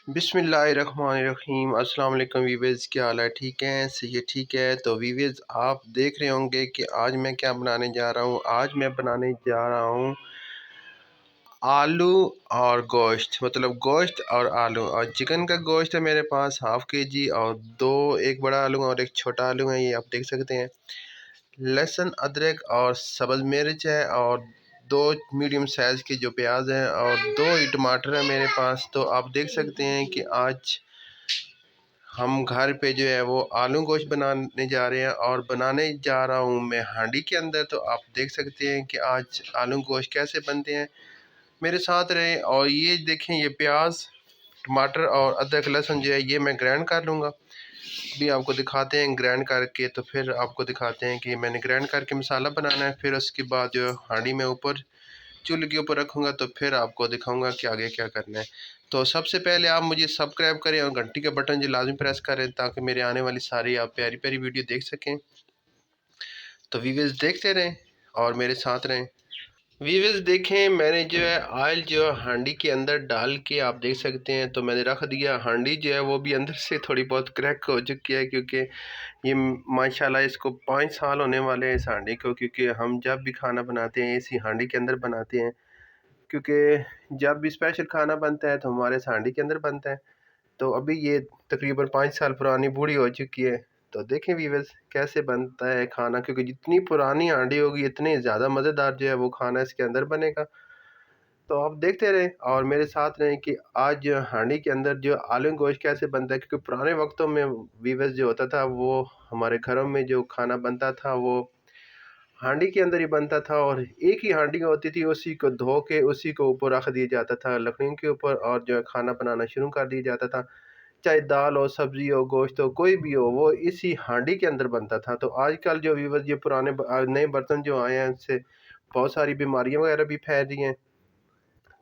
बिस्मिल्लाहिर्रहमानिर्रहीम। अस्सलाम वालेकुम वीवर्स, क्या हाल है? ठीक है, सही है, ठीक है। तो वीवर्स, आप देख रहे होंगे कि आज मैं क्या बनाने जा रहा हूँ। आज मैं बनाने जा रहा हूँ आलू और गोश्त, मतलब गोश्त और आलू। और चिकन का गोश्त है मेरे पास हाफ़ के जी, और एक बड़ा आलू और एक छोटा आलू है, ये आप देख सकते हैं। लहसुन, अदरक और सब्ज़ मिर्च है, और दो मीडियम साइज़ के जो प्याज हैं, और दो ही टमाटर है मेरे पास। तो आप देख सकते हैं कि आज हम घर पे जो है वो आलू गोश्त बनाने जा रहे हैं, और बनाने जा रहा हूँ मैं हांडी के अंदर। तो आप देख सकते हैं कि आज आलू गोश्त कैसे बनते हैं, मेरे साथ रहें। और ये देखें, ये प्याज, टमाटर और अदरक लहसुन जो है ये मैं ग्राइंड कर लूँगा। अभी आपको दिखाते हैं ग्राइंड करके, तो फिर आपको दिखाते हैं कि मैंने ग्राइंड करके मसाला बनाना है। फिर उसके बाद जो हांडी में ऊपर चूल्हे के ऊपर रखूँगा, तो फिर आपको दिखाऊँगा कि आगे क्या करना है। तो सबसे पहले आप मुझे सब्सक्राइब करें और घंटी का बटन जो लाजमी प्रेस करें, ताकि मेरे आने वाली सारी आप प्यारी प्यारी वीडियो देख सकें। तो वीडियोज़ देखते रहें और मेरे साथ रहें। वीवर्स देखें, मैंने जो है ऑयल जो है हांडी के अंदर डाल के आप देख सकते हैं, तो मैंने रख दिया। हांडी जो है वो भी अंदर से थोड़ी बहुत क्रैक हो चुकी है, क्योंकि ये माशाल्लाह इसको 5 साल होने वाले हैं इस हांडी को। क्योंकि हम जब भी खाना बनाते हैं इसी हांडी के अंदर बनाते हैं, क्योंकि जब भी स्पेशल खाना बनता है तो हमारे इस हांडी के अंदर बनता है। तो अभी ये तकरीबन 5 साल पुरानी बूढ़ी हो चुकी है। तो देखें वीवर्स कैसे बनता है खाना, क्योंकि जितनी पुरानी हांडी होगी इतनी ज़्यादा मज़ेदार जो है वो खाना इसके अंदर बनेगा। तो आप देखते रहें और मेरे साथ रहें कि आज जो हांडी के अंदर जो आलू गोश्त कैसे बनता है। क्योंकि पुराने वक्तों में वीवर्स जो होता था, वो हमारे घरों में जो खाना बनता था वो हांडी के अंदर ही बनता था, और एक ही हांडी होती थी, उसी को धो के उसी को ऊपर रख दिया जाता था लकड़ियों के ऊपर, और जो है खाना बनाना शुरू कर दिया जाता था। चाहे दाल हो, सब्ज़ी हो, गोश्त हो, कोई भी हो, वो इसी हांडी के अंदर बनता था। तो आजकल जो व्यूअर्स ये पुराने नए बर्तन जो आए हैं, इनसे बहुत सारी बीमारियां वगैरह भी फैल रही हैं।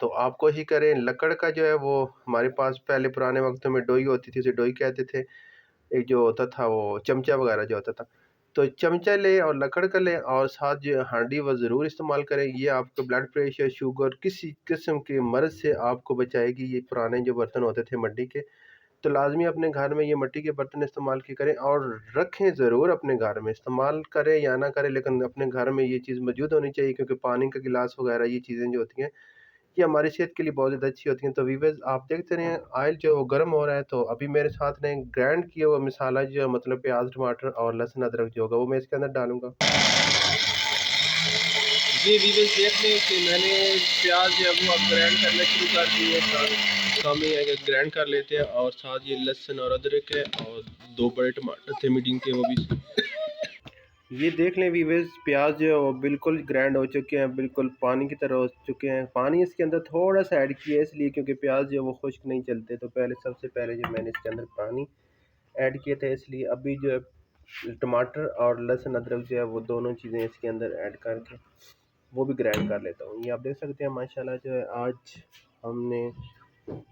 तो आप कोशिश करें, लकड़ का जो है वो हमारे पास पहले पुराने वक्तों में डोई होती थी, उसे डोई कहते थे। एक जो होता था वो चमचा वगैरह जो होता था, तो चमचा लें और लकड़ का लें, और साथ जो हांडी वो ज़रूर इस्तेमाल करें। ये आपको ब्लड प्रेशर, शुगर, किसी किस्म के मर्ज़ से आपको बचाएगी। ये पुराने जो बर्तन होते थे मिट्टी के, तो लाज़मी अपने घर में ये मिट्टी के बर्तन इस्तेमाल की करें, और रखें ज़रूर अपने घर में। इस्तेमाल करें या ना करें, लेकिन अपने घर में ये चीज़ मौजूद होनी चाहिए, क्योंकि पानी का गिलास वगैरह ये चीज़ें जो होती हैं ये हमारी सेहत के लिए बहुत ज़्यादा अच्छी होती हैं। तो व्यूअर्स आप देखते रहें, ऑयल जो है वो गर्म हो रहा है। तो अभी मेरे साथ रहें, ग्राइंड किया हुआ मसाला जो है, मतलब प्याज, टमाटर और लहसुन अदरक जो होगा वो मैं इसके अंदर डालूँगा। ये व्यूअर्स देख लें कि मैंने प्याज जो है वो अब ग्राइंड करना शुरू कर दी है। साथ काम ये है कि ग्राइंड कर लेते हैं, और साथ ये लहसुन और अदरक है, और 2 बड़े टमाटर थे मीडियम के, वो भी। ये देख लें व्यूअर्स, प्याज जो है वो बिल्कुल ग्राइंड हो चुके हैं, बिल्कुल पानी की तरह हो चुके हैं। पानी इसके अंदर थोड़ा सा ऐड किया है इसलिए क्योंकि प्याज जो है वो खुश्क नहीं चलते। तो सबसे पहले जो मैंने इसके अंदर पानी ऐड किए थे, इसलिए अभी जो है टमाटर और लहसुन अदरक जो है वो दोनों चीज़ें इसके अंदर ऐड करके वो भी ग्राइंड कर लेता हूँ। ये आप देख सकते हैं माशाल्लाह जो है आज हमने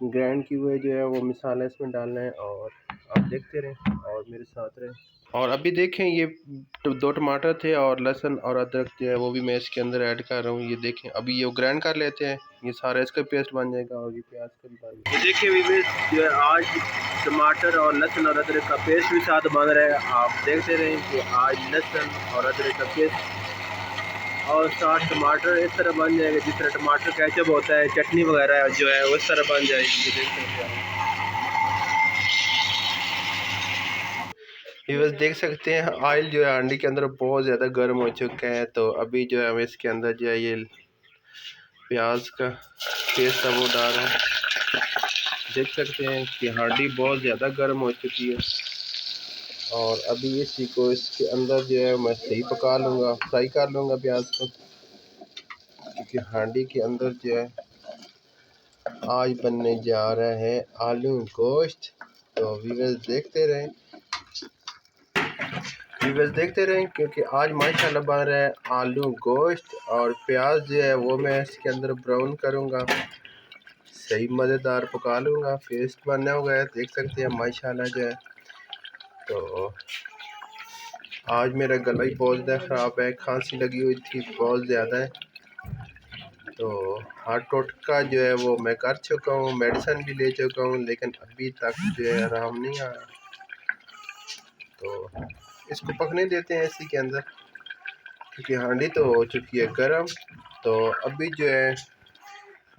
ग्राइंड किए हुए जो है वो मसाला इसमें डालना है, और आप देखते रहें और मेरे साथ रहें। और अभी देखें, ये 2 टमाटर थे, और लहसुन और अदरक जो है वो भी मैं इसके अंदर ऐड कर रहा हूँ। ये देखें, अभी ये ग्राइंड कर लेते हैं, ये सारा इसका पेस्ट बन जाएगा, और ये प्याज का भी बन जाएगा। ये देखिए व्यूअर्स, जो है आज टमाटर और लहसुन और अदरक का पेस्ट भी साथ बन रहा है। आप देखते रहें कि आज लहसुन और अदरक का पेस्ट और साथ टमाटर इस तरह बन जाएगा जिस तरह टमाटर केचप होता है, चटनी वगैरह जो है उस तरह बन जाएगी। ये देख सकते हैं, व्यूअर्स देख सकते हैं, ऑयल जो है हांडी के अंदर बहुत ज़्यादा गर्म हो चुका है। तो अभी जो है हम इसके अंदर जो है ये प्याज का पेस्ट है वो डाल रहे हैं। देख सकते हैं कि हांडी बहुत ज़्यादा गर्म हो चुकी है, और अभी इसी को इसके अंदर जो है मैं सही पका लूँगा, फ्राई कर लूँगा प्याज को, क्योंकि हांडी के अंदर जो है आज बनने जा रहा है आलू गोश्त। तो व्यूअर्स देखते रहें क्योंकि आज माशाल्लाह बन रहा है आलू गोश्त, और प्याज जो है वो मैं इसके अंदर ब्राउन करूँगा, सही मज़ेदार पका लूँगा। पेस्ट बनने हो गया, देख सकते हैं माशाल्लाह जो है। तो आज मेरा गला ही बहुत ज़्यादा ख़राब है, खांसी लगी हुई थी बहुत ज़्यादा है। तो हार्ट टोटका जो है वो मैं कर चुका हूँ, मेडिसिन भी ले चुका हूँ, लेकिन अभी तक जो है आराम नहीं आया। तो इसको पकने देते हैं इसी के अंदर, क्योंकि हांडी तो हो चुकी है गर्म। तो अभी जो है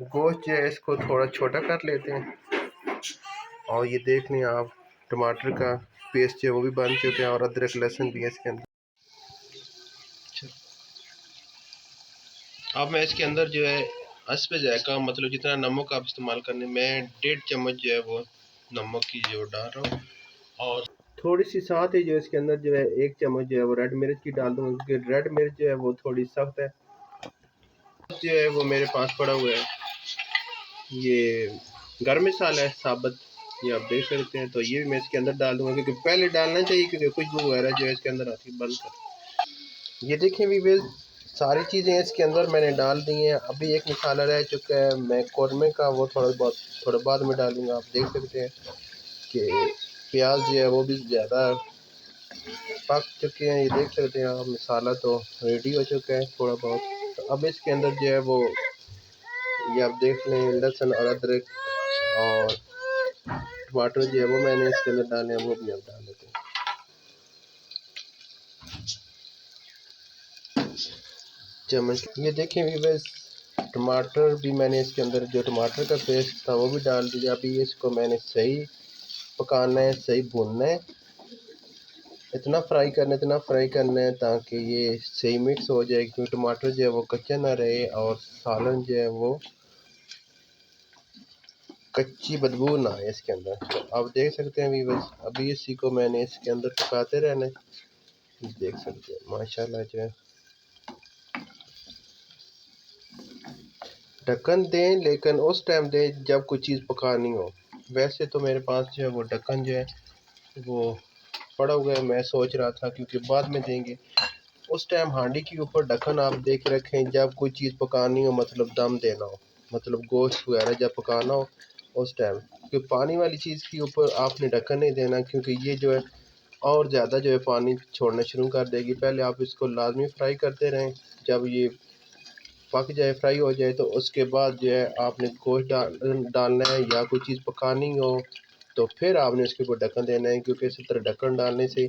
गोश्त जो है इसको थोड़ा छोटा कर लेते हैं। और ये देख लें आप, टमाटर का पेस्ट जो है वो भी बन चुके हैं और अदरक लहसुन भी है इसके अंदर। अब मैं इसके अंदर जो है हस्बे जायका, मतलब जितना नमक आप इस्तेमाल करने, मैं 1.5 चम्मच जो है वो नमक की जो डाल रहा हूँ। और थोड़ी सी साथ ही जो इसके अंदर जो है 1 चम्मच जो है वो रेड मिर्च की डाल दूँगा, क्योंकि रेड मिर्च जो है वो थोड़ी सख्त है। जो है वो मेरे पास पड़ा हुआ है, ये गर्म मसाला है साबुत, ये आप देख सकते हैं। तो ये भी मैं इसके अंदर डाल दूँगा, क्योंकि पहले डालना चाहिए, क्योंकि खुशबू वगैरह जो है इसके अंदर आती है। बंद कर, ये देखें वीवर, सारी चीज़ें इसके अंदर मैंने डाल दी हैं। अभी एक मसाला रह चुका है मैं कौरमे का, वो थोड़ा बाद में डालूँगा। आप देख सकते हैं कि प्याज जो है वो भी ज़्यादा पक चुके हैं, ये देख सकते हैं आप। मसाला तो रेडी हो चुका है थोड़ा बहुत। तो अब इसके अंदर जो है वो ये आप देख लें, लहसुन और अदरक और टमाटर जो है वो मैंने इसके अंदर डाले हैं, वो भी आप डाल देते हैं। चम्मच ये देखें वीवर, टमाटर भी मैंने इसके अंदर, जो टमाटर का पेस्ट था वो भी डाल दिया। अभी इसको मैंने सही पकाना है, सही भूनना है, इतना फ्राई करना है ताकि ये सही मिक्स हो जाए, क्योंकि टमाटर जो है वो कच्चा ना रहे और सालन जो है वो कच्ची बदबू ना आए इसके अंदर। तो आप देख सकते हैं व्यूअर्स, अभी इसी को मैंने इसके अंदर पकाते रहना है। देख सकते हैं माशाल्लाह जो है, ढक्कन दें लेकिन उस टाइम दें जब कोई चीज़ पकानी हो। वैसे तो मेरे पास जो है वो ढक्कन जो है वो पड़ा हुआ है, मैं सोच रहा था क्योंकि बाद में देंगे। उस टाइम हांडी के ऊपर ढक्कन आप देख रखें जब कोई चीज़ पकानी हो, मतलब दम देना हो, मतलब गोश्त वगैरह जब पकाना हो उस टाइम। क्योंकि पानी वाली चीज़ के ऊपर आपने ढक्कन नहीं देना, क्योंकि ये जो है और ज़्यादा जो है पानी छोड़ना शुरू कर देगी। पहले आप इसको लाजमी फ्राई करते रहें, जब ये पक जाए, फ्राई हो जाए, तो उसके बाद जो है आपने गोश्त डालना है या कोई चीज़ पकानी हो तो फिर आपने इसके ऊपर ढक्कन देना है, क्योंकि इसी तरह ढक्कन डालने से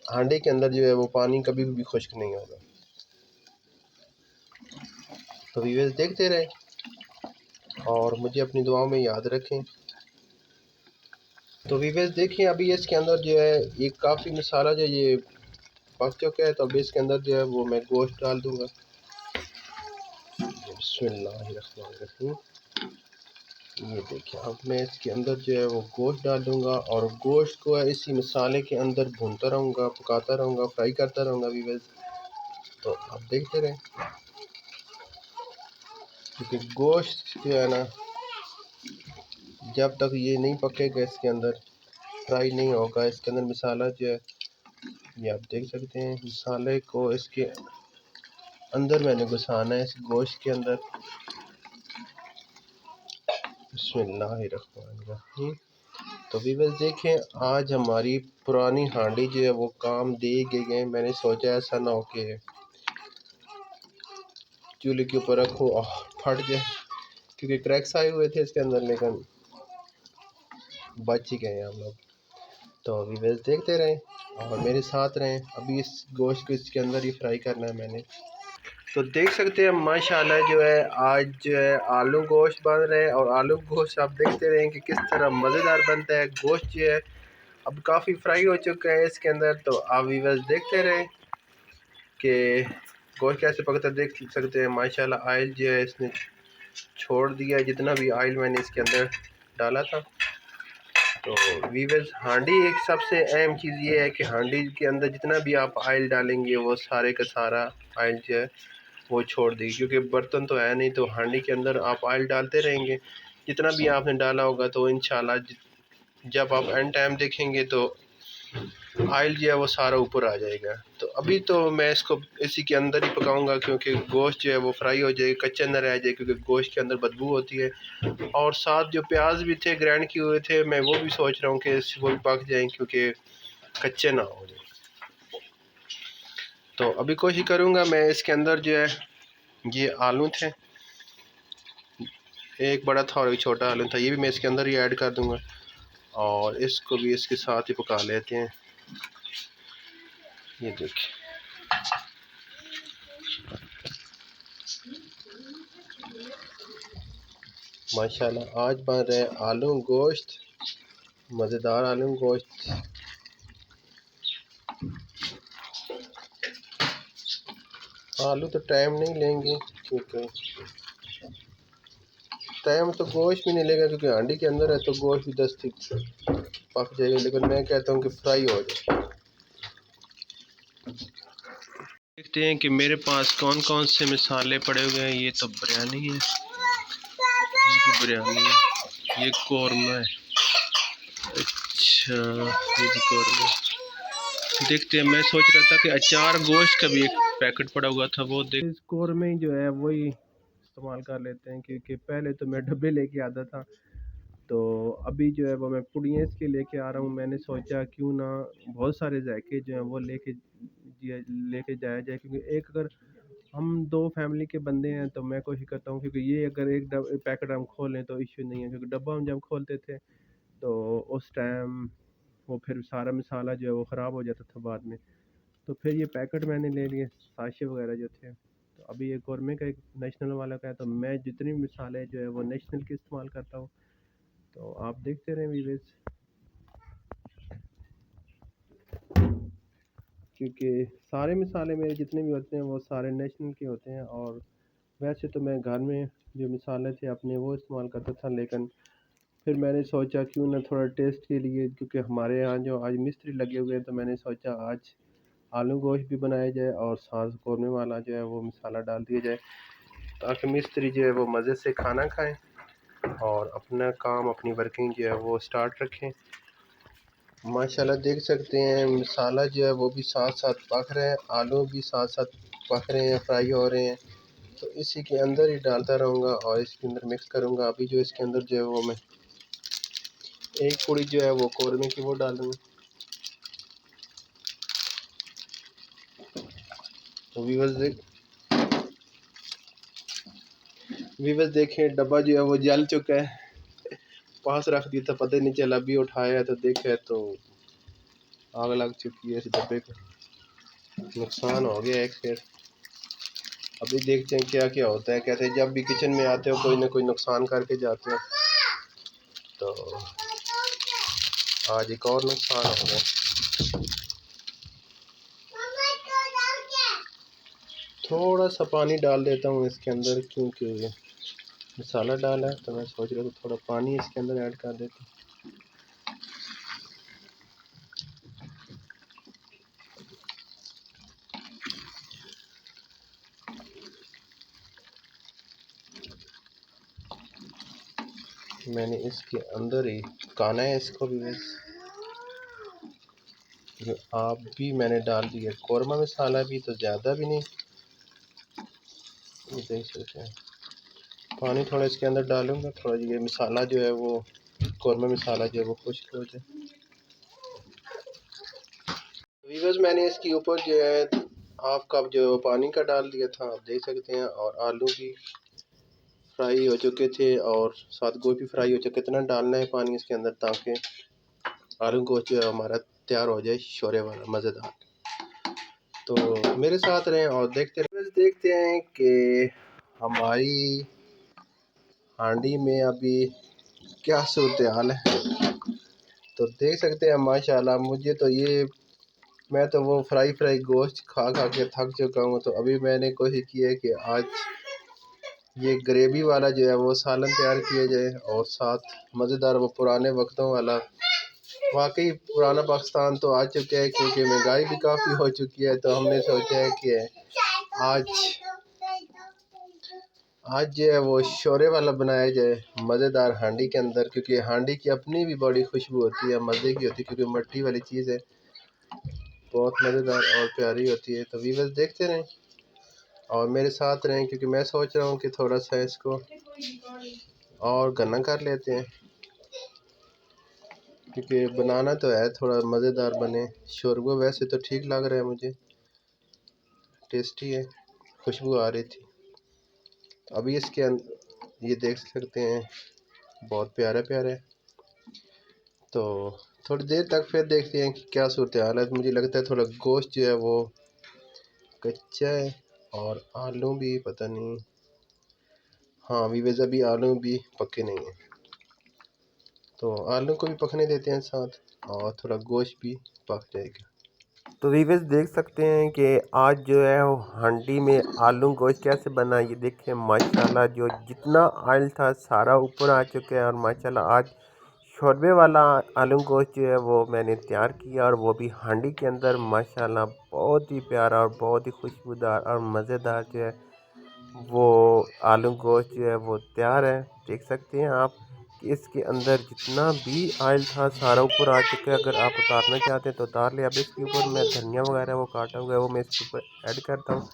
हांडी के अंदर जो है वो पानी कभी भी खुश्क नहीं होगा। तो व्यूअर्स देखते रहें और मुझे अपनी दुआओं में याद रखें। तो व्यूअर्स देखिए, अभी इसके अंदर जो है ये काफ़ी मसाला जो ये पक चुका है, तो अभी इसके अंदर जो है वो मैं गोश्त डाल दूँगा। बिस्मिल्लाहिर्रहमानिर्रहीम। ये देखिए, अब मैं इसके अंदर जो है वो गोश्त डाल दूँगा और गोश्त को इसी मसाले के अंदर भूनता रहूँगा, पकाता रहूँगा, फ्राई करता रहूँगा व्यूअर्स। तो आप देखते रहें, क्योंकि गोश्त जो है ना, जब तक ये नहीं पकेगा इसके अंदर फ्राई नहीं होगा। इसके अंदर मसाला जो है ये आप देख सकते हैं, मसाले को इसके अंदर मैंने घुसाना है, इस गोश्त के अंदर। बिस्मिल्लाहिर्रहमानिर्रहीम। तो व्यूअर्स देखें, आज हमारी पुरानी हांडी जो है वो काम दे गई। मैंने सोचा ऐसा ना हो कि चूल्हे के ऊपर रखो और फट जाए, क्योंकि क्रैक्स आए हुए थे इसके अंदर, लेकिन बच ही गए हम लोग। तो व्यूअर्स देखते रहें और मेरे साथ रहें। अभी इस गोश्त को इसके अंदर ही फ्राई करना है मैंने। तो देख सकते हैं माशाल्लाह जो है आज जो है आलू गोश्त बन रहे हैं, और आलू गोश्त आप देखते रहें कि किस तरह मज़ेदार बनता है। गोश्त जो है अब काफ़ी फ्राई हो चुका है इसके अंदर। तो आप व्यूअर्स देखते रहें कि गोश्त कैसे पकता है। देख सकते हैं माशाल्लाह आयल जो है इसने छोड़ दिया है, जितना भी आयल मैंने इसके अंदर डाला था। तो व्यूअर्स, हांडी एक सबसे अहम चीज़ ये है कि हांडी के अंदर जितना भी आप आयल डालेंगे वो सारे का सारा आयल जो है वो छोड़ देगी, क्योंकि बर्तन तो है नहीं। तो हांडी के अंदर आप ऑयल डालते रहेंगे, जितना भी आपने डाला होगा, तो इंशाल्लाह जब आप एंड टाइम देखेंगे तो ऑयल जो है वो सारा ऊपर आ जाएगा। तो अभी तो मैं इसको इसी के अंदर ही पकाऊंगा, क्योंकि गोश्त जो है वो फ्राई हो जाए, कच्चा न रह जाए, क्योंकि गोश्त के अंदर बदबू होती है। और साथ जो प्याज भी थे ग्राइंड किए हुए थे, मैं वो भी सोच रहा हूँ कि वो भी पक जाएँ, क्योंकि कच्चे ना हो जाए। तो अभी कोशिश करूँगा मैं इसके अंदर जो है, ये आलू थे, एक बड़ा था और एक छोटा आलू था, ये भी मैं इसके अंदर ही ऐड कर दूंगा और इसको भी इसके साथ ही पका लेते हैं। ये देखिए माशाल्लाह आज बन रहे आलू गोश्त, मज़ेदार आलू गोश्त। आलू तो टाइम नहीं लेंगे क्योंकि टाइम तो गोश्त भी नहीं लेगा क्योंकि हांडी के अंदर है तो गोश्त भी 10 पक जाएगा, लेकिन मैं कहता हूँ कि फ्राई हो जाए। देखते हैं कि मेरे पास कौन कौन से मसाले पड़े हुए हैं। ये तो बिरयानी है, ये भी बिरयानी है, ये कौरमा है। अच्छा ये भी कौरमा है। देखते हैं, मैं सोच रहा था कि अचार गोश्त का भी एक पैकेट पड़ा हुआ था, वो देख इस कौरमे जो है वही इस्तेमाल कर लेते हैं क्योंकि पहले तो मैं डब्बे लेके आता था, तो अभी जो है वो मैं पुड़ियाँ इसके लेके आ रहा हूँ। मैंने सोचा क्यों ना बहुत सारे जायके जो हैं वो लेके जाया जाए, क्योंकि एक अगर हम दो फैमिली के बंदे हैं तो मैं कोशिश करता हूँ क्योंकि ये अगर एक पैकेट हम खोलें तो इश्यू नहीं है, क्योंकि डब्बा हम जब खोलते थे तो उस टाइम वो फिर सारा मसाला जो है वो ख़राब हो जाता था बाद में। तो फिर ये पैकेट मैंने ले लिए, साशे वगैरह जो थे। तो अभी ये कौरमे का एक नेशनल वाला का है, तो मैं जितनी मिसालें जो है वो नेशनल की इस्तेमाल करता हूँ। तो आप देखते रहें व्यूअर्स, क्योंकि सारे मिसाले मेरे जितने भी होते हैं वो सारे नेशनल के होते हैं। और वैसे तो मैं घर में जो मिसाले थे अपने वो इस्तेमाल करता था, लेकिन फिर मैंने सोचा क्यों ना थोड़ा टेस्ट के लिए, क्योंकि हमारे यहाँ जो आज मिस्त्री लगे हुए हैं, तो मैंने सोचा आज आलू गोश्त भी बनाया जाए और साथ कौरमे वाला जो है वो मसाला डाल दिया जाए, ताकि मिस्त्री जो है वो मज़े से खाना खाएं और अपना काम अपनी वर्किंग जो है वो स्टार्ट रखें। माशाल्लाह देख सकते हैं मसाला जो है वो भी साथ साथ पक रहा है, आलू भी साथ साथ पक रहे हैं, फ्राई हो रहे हैं। तो इसी के अंदर ही डालता रहूँगा और इसके अंदर मिक्स करूँगा। अभी जो इसके अंदर जो है वो मैं एक पूड़ी जो है वो कौरमे की वो डालूँगा। तो व्यूअर्स देखें डब्बा जो है वो जल चुका है, पास रख दिया था पता ही नहीं चला, अभी उठाया तो देखा तो आग लग चुकी है इस डब्बे को, नुकसान हो गया एक। फिर अभी देखते हैं क्या क्या होता है। कहते हैं जब भी किचन में आते हो कोई ना कोई नुकसान करके जाते हो, तो आज एक और नुकसान हो गया। थोड़ा सा पानी डाल देता हूँ इसके अंदर, क्योंकि मसाला डाला है तो मैं सोच रहा था थोड़ा पानी इसके अंदर ऐड कर देता हूँ। मैंने इसके अंदर ही पकाना है इसको भी, आप भी मैंने डाल दिया कौरमा मसाला भी, तो ज़्यादा भी नहीं, देख सकते हैं। पानी थोड़ा इसके अंदर डालूंगा, थोड़ा ये मसाला जो है वो कौरमा मसाला जो है वो खुश्क हो जाए। वीवर्स मैंने इसके ऊपर जो है हाफ कप जो पानी का डाल दिया था, आप देख सकते हैं। और आलू भी फ्राई हो चुके थे और साथ गोभी फ्राई हो चुके। कितना डालना है पानी इसके अंदर ताकि आलू गोश्त जो है हमारा तैयार हो जाए शोरे वाला मज़ेदार। तो मेरे साथ रहें और देखते हैं कि हमारी हांडी में अभी क्या सूरत हाल है। तो देख सकते हैं माशाल्लाह, मुझे तो ये मैं तो वो फ्राई गोश्त खा खा के थक चुका हूँ। तो अभी मैंने कोशिश की है कि आज ये ग्रेवी वाला जो है वो सालन तैयार किया जाए और साथ मज़ेदार वो पुराने वक्तों वाला। वाकई पुराना पाकिस्तान तो आ चुका है क्योंकि महंगाई भी काफ़ी हो चुकी है। तो हमने सोचा है कि आज आज जो है वो शोरे वाला बनाया जाए मज़ेदार हांडी के अंदर, क्योंकि हांडी की अपनी भी बड़ी खुशबू होती है, मज़े की होती है, क्योंकि मिट्टी वाली चीज़ है, बहुत मज़ेदार और प्यारी होती है। तो व्यूअर्स देखते रहें और मेरे साथ रहें, क्योंकि मैं सोच रहा हूँ कि थोड़ा सा इसको और गन्ना कर लेते हैं, क्योंकि बनाना तो है थोड़ा मज़ेदार बने। शोरबा वैसे तो ठीक लग रहा है मुझे, टेस्टी है, खुशबू आ रही थी। अभी इसके ये देख सकते हैं, बहुत प्यारे प्यारे। तो थोड़ी देर तक फिर देखते हैं कि क्या सूरत हाल है। मुझे लगता है थोड़ा गोश्त जो है वो कच्चा है और आलू भी पता नहीं। हाँ वीवेज, अभी आलू भी पके नहीं हैं, तो आलू को भी पकने देते हैं साथ, और थोड़ा गोश्त भी पक जाएगा। तो वीवर्स देख सकते हैं कि आज जो है वो हांडी में आलू गोश्त कैसे बना। ये देखिए माशाल्लाह, जो जितना ऑयल था सारा ऊपर आ चुका है। और माशाल्लाह आज शोरबे वाला आलू गोश्त जो है वो मैंने तैयार किया, और वो भी हांडी के अंदर। माशाल्लाह बहुत ही प्यारा और बहुत ही खुशबूदार और मज़ेदार जो है वो आलू गोश्त जो है वो तैयार है। देख सकते हैं आप कि इसके अंदर जितना भी ऑयल था सारा ऊपर आ चुका है। अगर आप उतारना चाहते हैं तो उतार ले। अब इसके ऊपर मैं धनिया वगैरह वो काटा हुआ है वो मैं इसके ऊपर ऐड करता हूँ।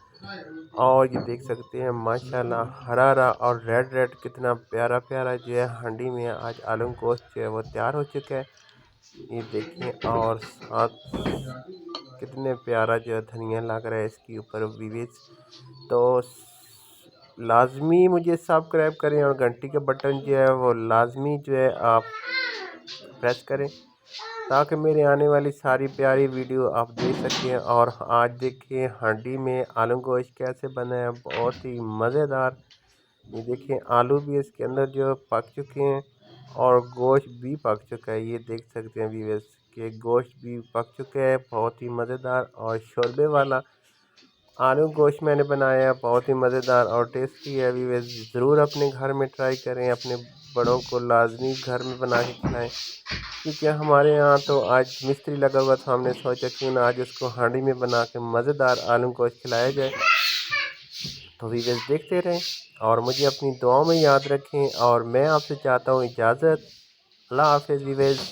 और ये देख सकते हैं माशाल्लाह हरा हरा और रेड रेड कितना प्यारा प्यारा जो है हांडी में आज आलू गोश्त जो है वो तैयार हो चुका है। ये देखें, और साथ कितने प्यारा जो है धनिया लग रहा है इसके ऊपर विवेज। तो लाजमी मुझे सब्सक्राइब करें, और घंटी का बटन जो है वो लाजमी जो है आप प्रेस करें, ताकि मेरे आने वाली सारी प्यारी वीडियो आप देख सकें। और आज देखिए हांडी में आलू गोश्त कैसे बना है, बहुत ही मज़ेदार। ये देखिए आलू भी इसके अंदर जो पक चुके हैं और गोश्त भी पक चुका है। ये देख सकते हैं व्यूअर्स कि गोश्त भी पक चुका है, बहुत ही मज़ेदार। और शोरबे वाला आलू गोश्त मैंने बनाया है, बहुत ही मज़ेदार और टेस्टी है। व्यूअर्स ज़रूर अपने घर में ट्राई करें, अपने बड़ों को लाजमी घर में बना के खिलाएं। क्योंकि हमारे यहाँ तो आज मिस्त्री लगा हुआ था, हमने सोचा क्यों ना आज उसको हांडी में बना के मज़ेदार आलू गोश्त खिलाया जाए। तो व्यूअर्स देखते रहें और मुझे अपनी दुआओं में याद रखें, और मैं आपसे चाहता हूँ इजाज़त। अल्लाह हाफ़िज़ व्यूअर्स।